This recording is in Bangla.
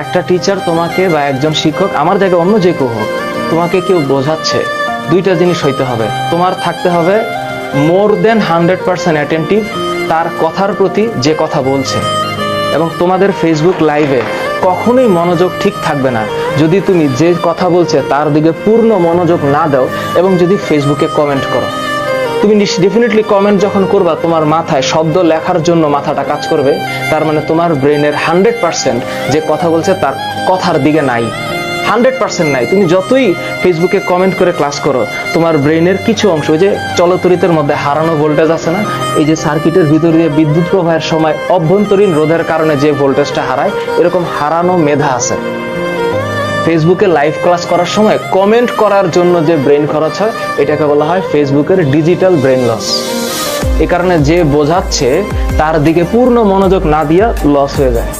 একটা টিচার তোমাকে বা একজন শিক্ষক, আমার জায়গায় অন্য যে কেউ হোক, তোমাকে কেউ বোঝাচ্ছে, দুইটা জিনিস হইতে হবে। তোমার থাকতে হবে মোর দেন 100% অ্যাটেন্টিভ তার কথার প্রতি, যে কথা বলছে। এবং তোমাদের ফেসবুক লাইভে কখনোই মনোযোগ ঠিক থাকবে না যদি তুমি যে কথা বলছে তার দিকে পূর্ণ মনোযোগ না দাও এবং যদি ফেসবুকে কমেন্ট করো। তুমি ডেফিনেটলি কমেন্ট যখন করবা, তোমার মাথায় শব্দ লেখার জন্য মাথাটা কাজ করবে, তার মানে তোমার ব্রেনের 100% যে কথা বলছে তার কথার দিকে নাই, 100% নাই। তুমি যতই ফেসবুকে কমেন্ট করে ক্লাস করো, তোমার ব্রেনের কিছু অংশ, ওই যে চলতরিতের মধ্যে হারানো ভোল্টেজ আছে না, এই যে সার্কিটের ভিতর দিয়ে বিদ্যুৎ প্রবাহের সময় অভ্যন্তরীণ রোধের কারণে যে ভোল্টেজটা হারায়, এরকম হারানো মেধা আছে। ফেসবুকে লাইভ ক্লাস করার সময় কমেন্ট করার জন্য যে ব্রেন খরচ হয়, এটাকে বলা হয় ফেসবুকের ডিজিটাল ব্রেন লস। এ কারণে যে বোঝাচ্ছে তার দিকে পূর্ণ মনোযোগ না দিয়া লস হয়ে যায়।